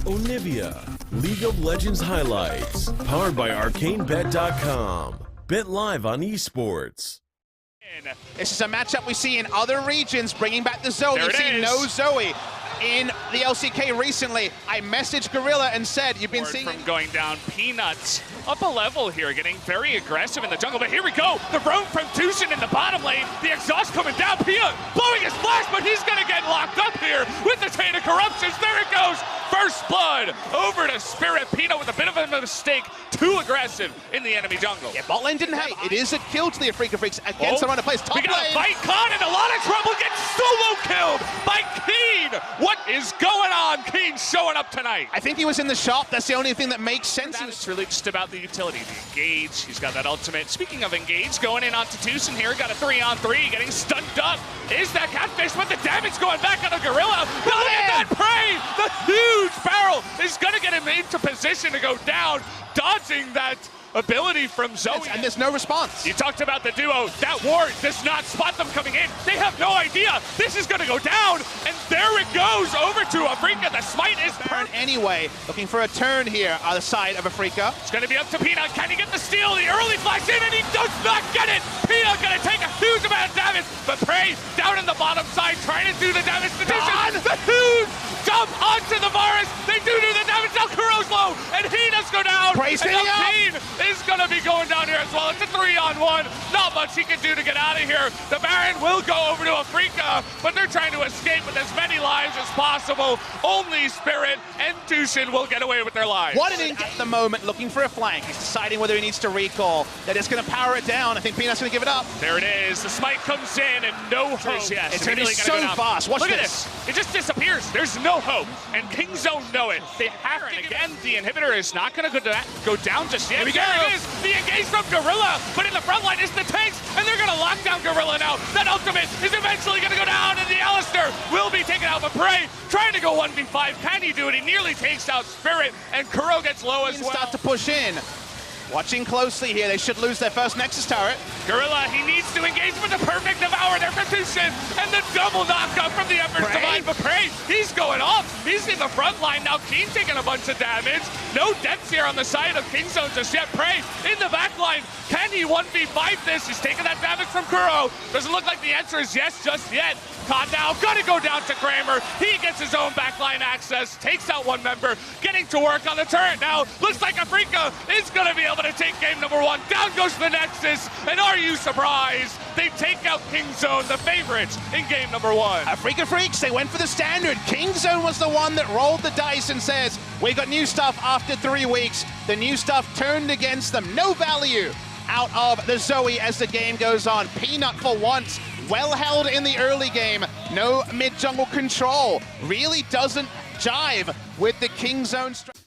Onivia, League of Legends highlights, powered by ArcaneBet.com. Bet live on esports. This is a matchup we see in other regions, bringing back the Zoe. You've seen is. no Zoe in the LCK recently. I messaged Gorilla and said, you've been seeing... From going down, Peanuts up a level here, getting very aggressive in the jungle. But here we go, the roam from Tushin in the bottom lane. The exhaust coming down, Peanut blowing his flash, but he's gonna get locked up here with the Chain of Corruptions. There it goes, first blood over to Spirit. Peanut with a bit of a mistake, too aggressive in the enemy jungle. Yeah, bot lane didn't have... It is a kill to the Afreeca Freecs against the runner plays. Top we got lane. a fight, Khan in a lot of trouble, gets solo killed by Keen. What is going on? Keen showing up tonight. I think he was in the shop. That's the only thing that makes sense. It's really just about the utility, the engage. He's got that ultimate. Speaking of engage, going in onto Tucson here, got a 3-on-3, getting stunned up. Is that catfish, but the damage going back on the Gorilla. But look at that prey! The huge barrel is gonna get him into position to go down, dodging that ability from Zoe. And there's no response. You talked about the duo. That ward does not spot them coming in. They have no idea. This is going to go down, and there it goes over to Afreeca. The smite is Turn anyway, looking for a turn here on the side of Afreeca. It's going to be up to Peanut. Can he get the steal? The early flash in, and he does not get it. Peanut going to take a huge amount of damage, but Prey down in the bottom side trying to do the damage to Tucson. The huge jump onto the Varus. They do the damage. Now Kuro's low, and he does go down. Prey's and now Keen is going to be going down here as well. It's a 3-on-1. Not much he can do to get out of here. The Baron will go over to Afreeca, but they're trying to escape with as many lives as possible. Only Spirit and Tushin will get away with their lives. What an ink at the moment, looking for a flank. He's deciding whether he needs to recall. They're just going to power it down. I think Peanut's going to give it up. There it is. The smite comes in and no hope. Yes, it's going to be so fast. Watch Look this. at this. It just disappears. There's no hope. And KingZone know it. They have to. Again, the inhibitor is not going to go down just yet. There it is. The engage from Gorilla, but in the front line is the tanks, and they're going to lock down Gorilla now. That ultimate is eventually going to go down, and the Alistair will be taken out. But Prey trying to go 1v5. Can he do it? He nearly takes out Spirit, and Kuro gets low as well. Start to push in. Watching closely here, they should lose their first Nexus turret. Gorilla, he needs to engage with the perfect devour there from Tushin, and the double knockup from the Ember's Divine. But Prey, he's going off. He's in the front line now. Keen taking a bunch of damage. No deaths here on the side of KingZone just yet. Prey in the back line. Can he 1v5 this? He's taking that damage from Kuro. Doesn't look like the answer is yes just yet. Khan now gonna go down to Kramer. He gets his own backline access, takes out one member, getting to work on the turret now. Looks like Afreeca is gonna be able to take game number 1. Down goes the Nexus, and are you surprised? They take out KingZone, the favorites, in game number 1. Afreeca Freecs, they went for the standard. KingZone was the one that rolled the dice and says, we got new stuff after 3 weeks. The new stuff turned against them. No value out of the Zoe as the game goes on. Peanut for once, well held in the early game. No mid-jungle control. Really doesn't jive with the KingZone strategy.